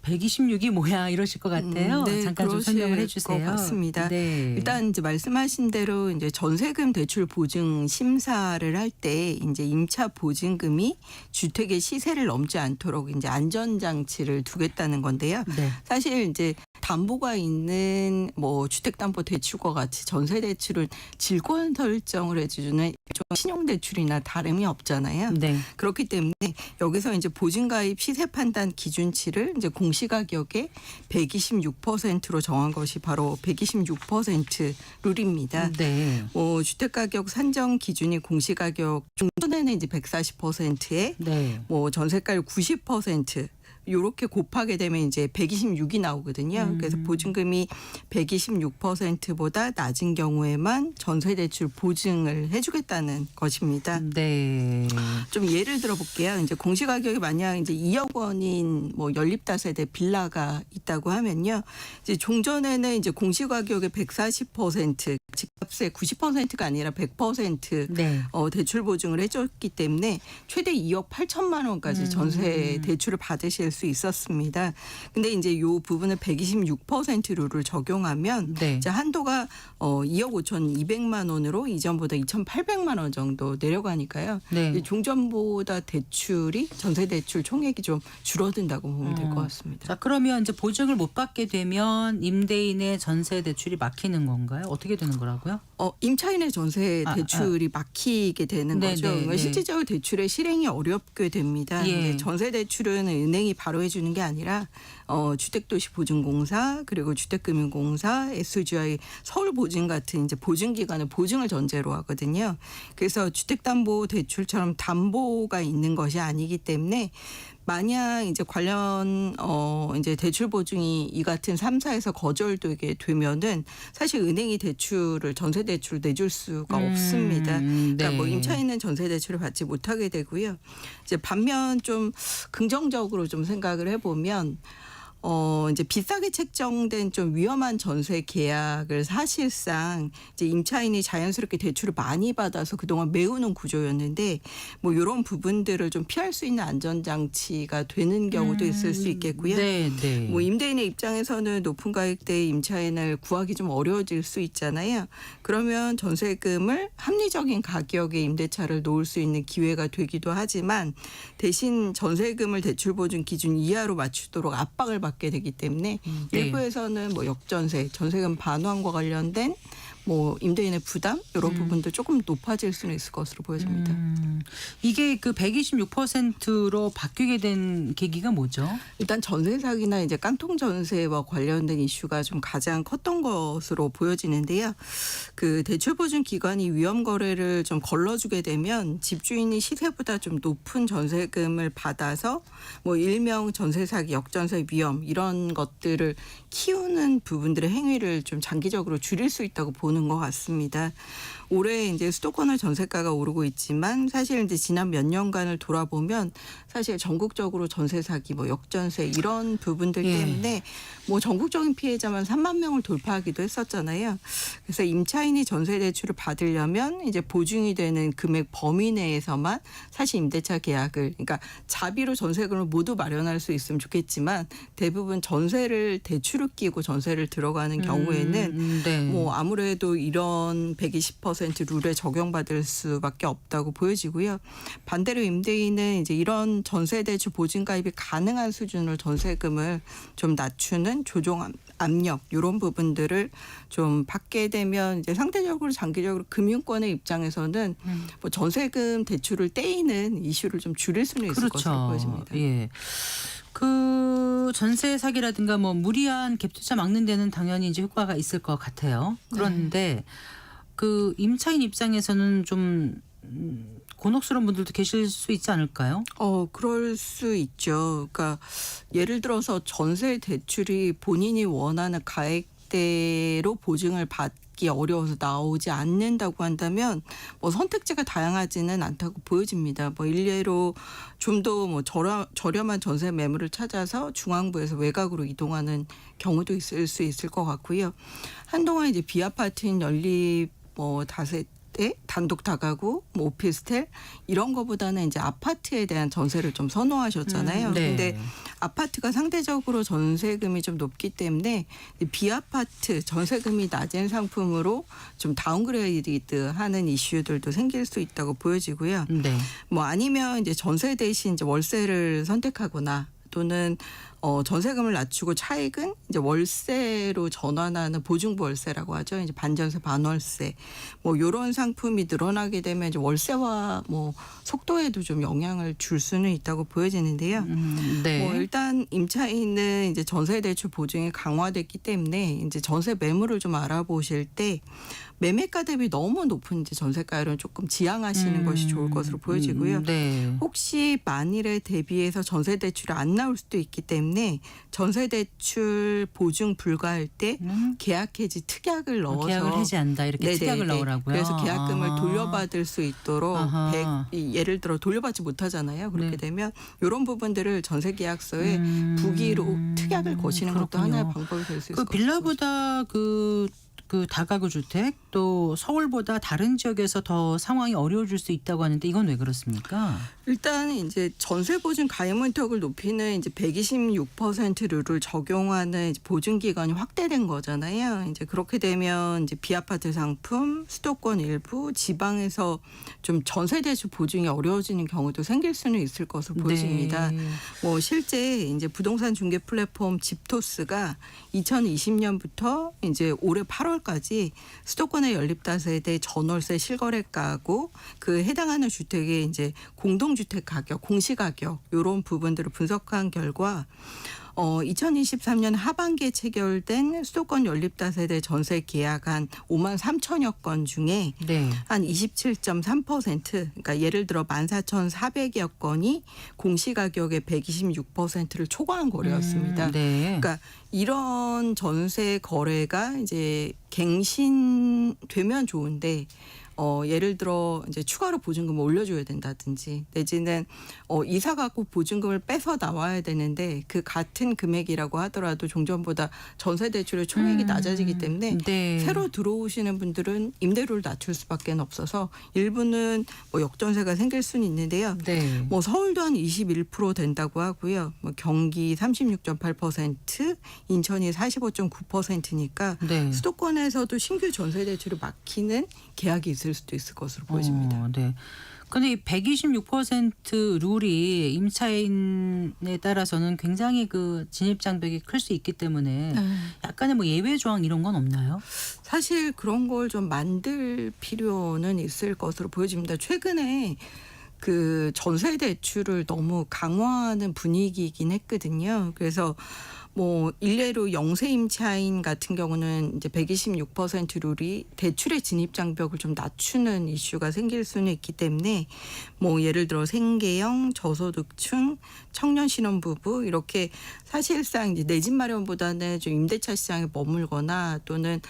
126이 뭐야 이러실 것 같아요. 네, 잠깐 좀 설명을 해주세요. 것 같습니다. 네. 일단 이제 말씀하신 대로 이제 전세금 대출 보증 심사를 할 때 이제 임차 보증금이 주택의 시세를 넘지 않도록 이제 안전 장치를 두겠다는 건데요. 네. 사실 이제 담보가 있는 뭐 주택담보대출과 같이 전세대출은 질권 설정을 해주는 신용대출이나 다름이 없잖아요. 네. 그렇기 때문에 여기서 이제 보증가입 시세 판단 기준치를 이제 공시가격의 126%로 정한 것이 바로 126% 룰입니다. 네. 주택가격 산정 기준이 공시가격 중전에는 이제 140%에 네. 전세가율 90% 요렇게 곱하게 되면 이제 126이 나오거든요. 그래서 보증금이 126%보다 낮은 경우에만 전세대출 보증을 해주겠다는 것입니다. 네. 좀 예를 들어볼게요. 이제 공시가격이 만약 이제 2억 원인 연립다세대 빌라가 있다고 하면요. 이제 종전에는 이제 공시가격의 140% 집값의 90%가 아니라 100% 네. 대출 보증을 해줬기 때문에 최대 2억 8천만 원까지 전세 대출을 받으실 수 있었습니다. 근데 이제 요 부분을 126% 룰을 적용하면 네. 이제 한도가 2억 5,200만 원으로 이전보다 2,800만 원 정도 내려가니까요. 네. 종전보다 대출이 전세 대출 총액이 좀 줄어든다고 보면 될 것 같습니다. 자, 그러면 이제 보증을 못 받게 되면 임대인의 전세 대출이 막히는 건가요? 어떻게 되는 거라고요? 임차인의 전세 대출이 막히게 되는 네, 거죠. 네, 그러니까 네. 실질적으로 대출의 실행이 어렵게 됩니다. 예. 이제 전세 대출은 은행이 바로 해주는 게 아니라 주택도시보증공사 그리고 주택금융공사, SGI, 서울보증 같은 이제 보증기관은 보증을 전제로 하거든요. 그래서 주택담보대출처럼 담보가 있는 것이 아니기 때문에 만약 이제 관련 이제 대출 보증이 이 같은 3사에서 거절되게 되면은 사실 은행이 대출을 전세 대출을 내줄 수가 없습니다. 그러니까 네. 임차인은 전세 대출을 받지 못하게 되고요. 이제 반면 좀 긍정적으로 좀 생각을 해보면. 이제 비싸게 책정된 좀 위험한 전세 계약을 사실상 이제 임차인이 자연스럽게 대출을 많이 받아서 그동안 메우는 구조였는데 이런 부분들을 좀 피할 수 있는 안전장치가 되는 경우도 있을 수 있겠고요. 네, 네. 임대인의 입장에서는 높은 가격대의 임차인을 구하기 좀 어려워질 수 있잖아요. 그러면 전세금을 합리적인 가격의 임대차를 놓을 수 있는 기회가 되기도 하지만 대신 전세금을 대출 보증 기준 이하로 맞추도록 압박을 받게 되기 때문에 네. 일부에서는 전세, 전세금 반환과 관련된 임대인의 부담 이런 부분도 조금 높아질 수는 있을 것으로 보여집니다. 이게 그 126%로 바뀌게 된 계기가 뭐죠? 일단 전세 사기나 이제 깡통 전세와 관련된 이슈가 좀 가장 컸던 것으로 보여지는데요. 그 대출 보증 기관이 위험 거래를 좀 걸러주게 되면 집주인이 시세보다 좀 높은 전세금을 받아서 일명 전세 사기, 역전세 위험 이런 것들을 키우는 부분들의 행위를 좀 장기적으로 줄일 수 있다고 보는 것 같습니다. 올해 이제 수도권의 전세가가 오르고 있지만 사실 이제 지난 몇 년간을 돌아보면 사실 전국적으로 전세 사기, 역전세 이런 부분들 때문에 전국적인 피해자만 3만 명을 돌파하기도 했었잖아요. 그래서 임차인이 전세 대출을 받으려면 이제 보증이 되는 금액 범위 내에서만 사실 임대차 계약을 그러니까 자비로 전세금을 모두 마련할 수 있으면 좋겠지만 대부분 전세를 대출을 끼고 전세를 들어가는 경우에는 네. 아무래도 이런 120% 룰에 적용받을 수밖에 없다고 보여지고요. 반대로 임대인은 이제 이런 전세 대출 보증 가입이 가능한 수준으로 전세금을 좀 낮추는 조정 압력 이런 부분들을 좀 받게 되면 이제 상대적으로 장기적으로 금융권의 입장에서는 전세금 대출을 떼이는 이슈를 좀 줄일 수는 있을 것으로 보여집니다. 예. 그 그 전세 사기라든가 뭐 무리한 갭 투자 막는 데는 당연히 이제 효과가 있을 것 같아요. 그런데 그 임차인 입장에서는 좀 곤혹스러운 분들도 계실 수 있지 않을까요? 그럴 수 있죠. 그러니까 예를 들어서 전세 대출이 본인이 원하는 가액대로 보증을 받기 어려워서 나오지 않는다고 한다면 뭐 선택지가 다양하지는 않다고 보여집니다. 뭐 일례로 좀 더 뭐 저렴한 전세 매물을 찾아서 중앙부에서 외곽으로 이동하는 경우도 있을 수 있을 것 같고요. 한동안 이제 비아파트인 연립 뭐 다세대 단독 다가구, 뭐 오피스텔 이런 거보다는 이제 아파트에 대한 전세를 좀 선호하셨잖아요. 네. 근데 아파트가 상대적으로 전세금이 좀 높기 때문에 비아파트 전세금이 낮은 상품으로 좀 다운그레이드하는 이슈들도 생길 수 있다고 보여지고요. 네. 뭐 아니면 이제 전세 대신 이제 월세를 선택하거나 또는 전세금을 낮추고 차익은 이제 월세로 전환하는 보증부 월세라고 하죠. 이제 반전세 반월세 뭐 이런 상품이 늘어나게 되면 이제 월세와 뭐 속도에도 좀 영향을 줄 수는 있다고 보여지는데요. 네. 뭐 일단 임차인은 이제 전세 대출 보증이 강화됐기 때문에 이제 전세 매물을 좀 알아보실 때 매매가 대비 너무 높은 이제 전세가율은 조금 지양하시는 것이 좋을 것으로 보여지고요. 네. 혹시 만일에 대비해서 전세 대출이 안 나올 수도 있기 때문에 전세 대출 보증 불가할 때 계약 해지 특약을 넣어서 계약을 해지한다 이렇게 네네네. 특약을 넣으라고요. 그래서 계약금을 아. 돌려받을 수 있도록 아하. 예를 들어 돌려받지 못하잖아요. 그렇게 네. 되면 이런 부분들을 전세 계약서에 부기로 특약을 거시는 것도 그렇군요. 하나의 방법이 될 수 있을 그 것 같습니다. 빌라보다 그 다가구 주택 또 서울보다 다른 지역에서 더 상황이 어려워질 수 있다고 하는데 이건 왜 그렇습니까? 일단 이제 전세 보증 가입 문턱을 높이는 이제 126% 룰을 적용하는 이제 보증 기간이 확대된 거잖아요. 이제 그렇게 되면 이제 비아파트 상품, 수도권 일부, 지방에서 좀 전세 대출 보증이 어려워지는 경우도 생길 수는 있을 것으로 보여집니다. 네. 뭐 실제 이제 부동산 중개 플랫폼 집토스가 2020년부터 이제 올해 8월까지 수도권의 연립다세대 전월세 실거래 가구 그 해당하는 주택의 이제 공동주택 가격, 공시가격 이런 부분들을 분석한 결과 2023년 하반기에 체결된 수도권 연립다세대 전세 계약 한 5만 3천여 건 중에 네. 한 27.3% 그러니까 예를 들어 14,400여 건이 공시가격의 126%를 초과한 거래였습니다. 네. 그러니까 이런 전세 거래가 이제 갱신되면 좋은데 예를 들어 이제 추가로 보증금을 올려줘야 된다든지 내지는 이사 가고 보증금을 빼서 나와야 되는데 그 같은 금액이라고 하더라도 종전보다 전세 대출의 총액이 낮아지기 때문에 네. 새로 들어오시는 분들은 임대료를 낮출 수밖에 없어서 일부는 뭐 역전세가 생길 수는 있는데요. 네. 뭐 서울도 한 21% 된다고 하고요. 뭐 경기 36.8%, 인천이 45.9%니까 네. 수도권에서도 신규 전세 대출이 막히는 계약이 있을 수도 있을 것으로 보여집니다. 네. 근데 이 126% 룰이 임차인에 따라서는 굉장히 그 진입 장벽이 클 수 있기 때문에 약간의 뭐 예외 조항 이런 건 없나요? 사실 그런 걸 좀 만들 필요는 있을 것으로 보여집니다. 최근에 그 전세 대출을 너무 강화하는 분위기이긴 했거든요. 그래서 뭐 일례로 영세 임차인 같은 경우는 이제 126% 룰이 대출의 진입 장벽을 좀 낮추는 이슈가 생길 수는 있기 때문에 뭐 예를 들어 생계형, 저소득층, 청년 신혼부부 이렇게 사실상 이제 내 집 마련보다는 좀 임대차 시장에 머물거나 또는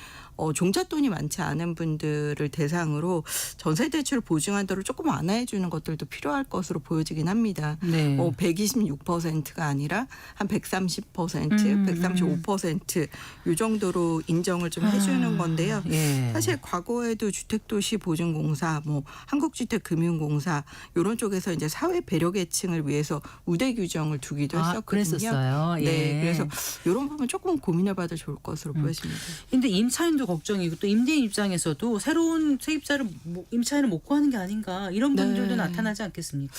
종잣돈이 많지 않은 분들을 대상으로 전세 대출을 보증한 대로 조금 완화해 주는 것들도 필요할 것으로 보여지긴 합니다. 네. 126%가 아니라 한 130%, 135%이 정도로 인정을 좀 해주는 건데요. 예. 사실 과거에도 주택도시보증공사, 뭐 한국주택금융공사 이런 쪽에서 이제 사회 배려계층을 위해서 우대 규정을 두기도 했었거든요. 그랬었어요. 예. 네, 그래서 이런 부분 조금 고민해봐도 좋을 것으로 보여집니다. 근데 임차인도 걱정이고 또 임대인 입장에서도 새로운 세입자를 임차인을 못 구하는 게 아닌가 이런 분들도 네. 나타나지 않겠습니까?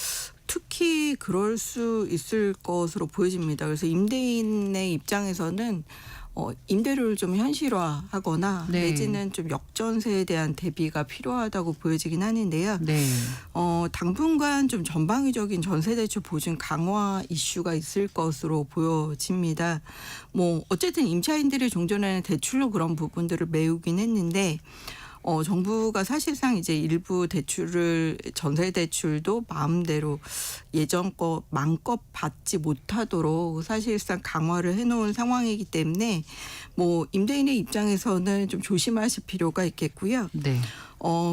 특히 그럴 수 있을 것으로 보여집니다. 그래서 임대인의 입장에서는 임대료를 좀 현실화하거나 네. 내지는 좀 역전세에 대한 대비가 필요하다고 보여지긴 하는데요. 네. 당분간 좀 전방위적인 전세대출 보증 강화 이슈가 있을 것으로 보여집니다. 뭐 어쨌든 임차인들이 종전에는 대출로 그런 부분들을 메우긴 했는데 정부가 사실상 이제 일부 대출을 전세 대출도 마음대로 예전 거 마음껏 받지 못하도록 사실상 강화를 해놓은 상황이기 때문에 뭐 임대인의 입장에서는 좀 조심하실 필요가 있겠고요. 네.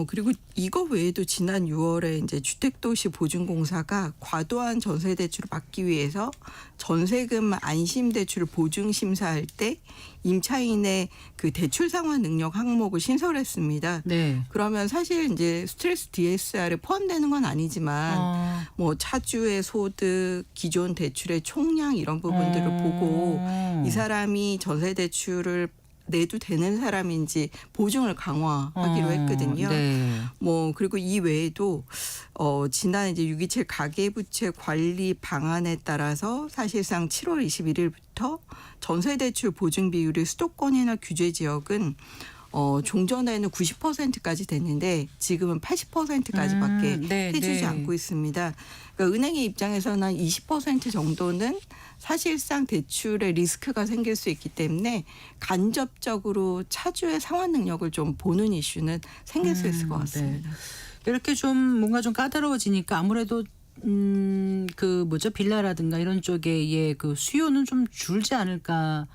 그리고 이거 외에도 지난 6월에 이제 주택도시보증공사가 과도한 전세대출을 막기 위해서 전세금 안심대출을 보증 심사할 때 임차인의 그 대출 상환 능력 항목을 신설했습니다. 네. 그러면 사실 이제 스트레스 DSR에 포함되는 건 아니지만 뭐 차주의 소득, 기존 대출의 총량 이런 부분들을 보고 이 사람이 전세 대출을 내도 되는 사람인지 보증을 강화하기로 했거든요. 네. 뭐 그리고 이 외에도 지난 이제 627 가계부채 관리 방안에 따라서 사실상 7월 21일부터 전세대출 보증 비율이 수도권이나 규제 지역은 종전에는 90%까지 됐는데 지금은 80%까지밖에 네, 해주지 네. 않고 있습니다. 그러니까 은행의 입장에서는 20% 정도는 사실상 대출에 리스크가 생길 수 있기 때문에 간접적으로 차주의 상환 능력을 좀 보는 이슈는 생길 수 있을 것 같습니다. 네. 이렇게 좀 뭔가 좀 까다로워지니까 아무래도 그 뭐죠 빌라라든가 이런 쪽에 그 수요는 좀 줄지 않을까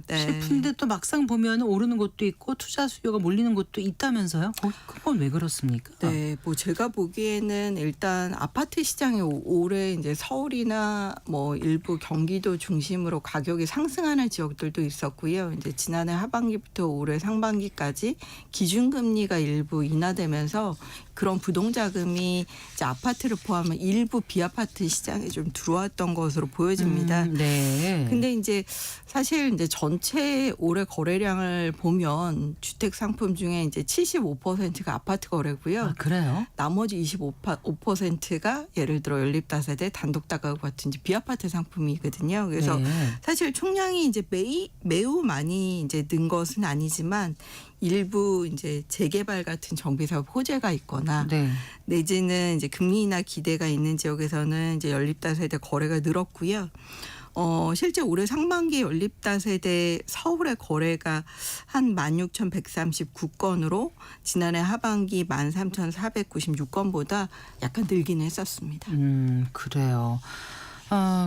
네. 싶은데 또 막상 보면 오르는 곳도 있고 투자 수요가 몰리는 곳도 있다면서요? 그건 왜 그렇습니까? 네, 뭐 제가 보기에는 일단 아파트 시장에 올해 이제 서울이나 뭐 일부 경기도 중심으로 가격이 상승하는 지역들도 있었고요. 이제 지난해 하반기부터 올해 상반기까지 기준금리가 일부 인하되면서 그런 부동자금이 이제 아파트를 포함한 일부 비아파트 시장에 좀 들어왔던 것으로 보여집니다. 네. 근데 이제 사실 이제 전체 올해 거래량을 보면 주택 상품 중에 이제 75%가 아파트 거래고요. 아, 그래요? 나머지 25%가 예를 들어 연립다세대, 단독다가구 같은 이제 비아파트 상품이거든요. 그래서 네. 사실 총량이 이제 매우 많이 이제 는 것은 아니지만 일부 이제 재개발 같은 정비사업 호재가 있거나 네. 내지는 이제 금리나 기대가 있는 지역에서는 이제 연립다세대 거래가 늘었고요. 실제 올해 상반기 연립다세대 서울의 거래가 한 16,139건으로 지난해 하반기 13,496건보다 약간 늘긴 했었습니다. 그래요.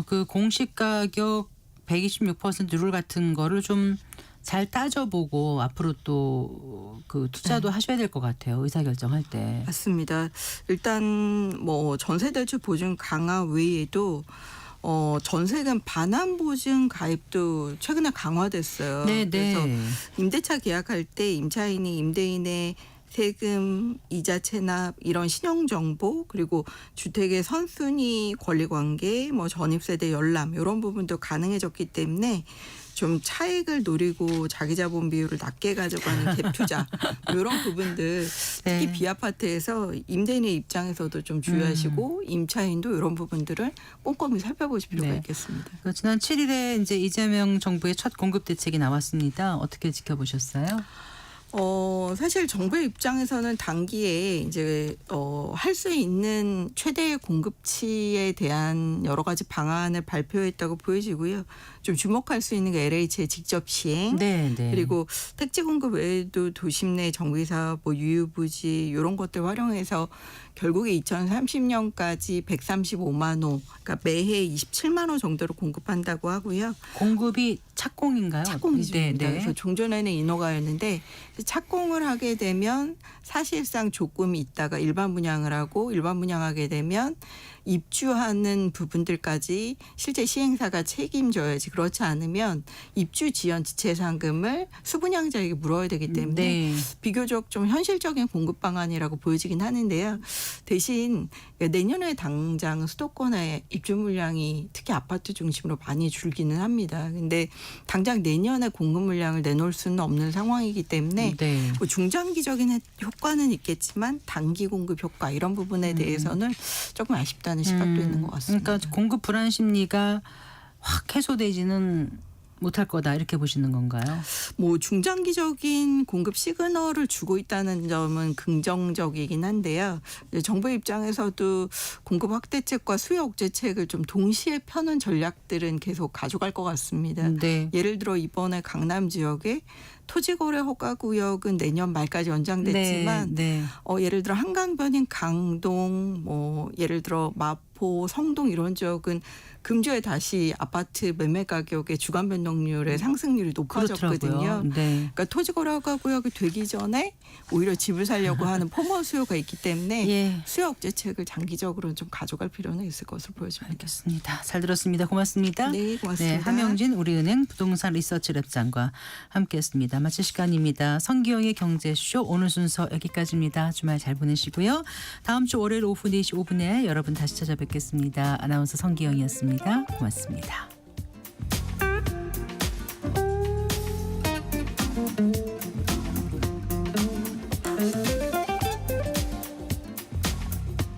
그 공시 가격 126% 룰 같은 거를 좀 잘 따져보고 앞으로 또 그 투자도 하셔야 될 것 같아요. 의사결정할 때. 맞습니다. 일단 뭐 전세대출 보증 강화 외에도 전세금 반환 보증 가입도 최근에 강화됐어요. 네, 그래서 네. 임대차 계약할 때 임차인이 임대인의 세금, 이자 체납 이런 신용 정보 그리고 주택의 선순위 권리관계, 뭐 전입세대 열람 이런 부분도 가능해졌기 때문에 좀 차익을 노리고 자기 자본 비율을 낮게 가져가는 갭 투자 이런 부분들 특히 네. 비아파트에서 임대인의 입장에서도 좀 주의하시고 임차인도 이런 부분들을 꼼꼼히 살펴보실 필요가 네. 있겠습니다. 그 지난 7일에 이제 이재명 정부의 첫 공급 대책이 나왔습니다. 어떻게 지켜보셨어요? 사실 정부의 입장에서는 단기에 이제 할 수 있는 최대의 공급치에 대한 여러 가지 방안을 발표했다고 보여지고요. 좀 주목할 수 있는 게 LH의 직접 시행, 네, 네. 그리고 택지 공급 외에도 도심 내 정비사업, 뭐 유유부지 이런 것들 활용해서 결국에 2030년까지 135만 호, 그러니까 매해 27만 호 정도로 공급한다고 하고요. 공급이 착공인가요? 착공이죠. 네, 네. 그래서 종전에는 인허가였는데 착공을 하게 되면 사실상 조금이 있다가 일반 분양을 하고 일반 분양하게 되면 입주하는 부분들까지 실제 시행사가 책임져야지 그렇지 않으면 입주 지연 지체 상금을 수분양자에게 물어야 되기 때문에 네. 비교적 좀 현실적인 공급 방안이라고 보여지긴 하는데요. 대신 내년에 당장 수도권의 입주 물량이 특히 아파트 중심으로 많이 줄기는 합니다. 근데 당장 내년에 공급 물량을 내놓을 수는 없는 상황이기 때문에 네. 뭐 중장기적인 효과는 있겠지만 단기 공급 효과 이런 부분에 대해서는 조금 아쉽다는 시각도 있는 것 같습니다. 그러니까 공급 불안 심리가 확 해소되지는 못할 거다 이렇게 보시는 건가요? 뭐 중장기적인 공급 시그널을 주고 있다는 점은 긍정적이긴 한데요. 이제 정부 입장에서도 공급 확대책과 수요 억제책을 좀 동시에 펴는 전략들은 계속 가져갈 것 같습니다. 네. 예를 들어 이번에 강남 지역에 토지거래 허가구역은 내년 말까지 연장됐지만 네. 예를 들어 한강변인 강동, 뭐 예를 들어 마포, 성동 이런 지역은 금주에 다시 아파트 매매 가격의 주간 변동률의 상승률이 높아졌거든요. 그렇더라고요. 네. 그러니까 토지거래 허가구역이 되기 전에 오히려 집을 살려고 하는 포모 수요가 있기 때문에 예. 수요 억제책을 장기적으로 좀 가져갈 필요는 있을 것으로 보여집니다. 알겠습니다. 잘 들었습니다. 고맙습니다. 네, 고맙습니다. 네, 하명진 우리은행 부동산 리서치랩장과 함께했습니다. 마칠 시간입니다. 성기영의 경제쇼 오늘 순서 여기까지입니다. 주말 잘 보내시고요. 다음 주 월요일 오후 4시 5분에 여러분 다시 찾아뵙겠습니다. 아나운서 성기영이었습니다. 고맙습니다.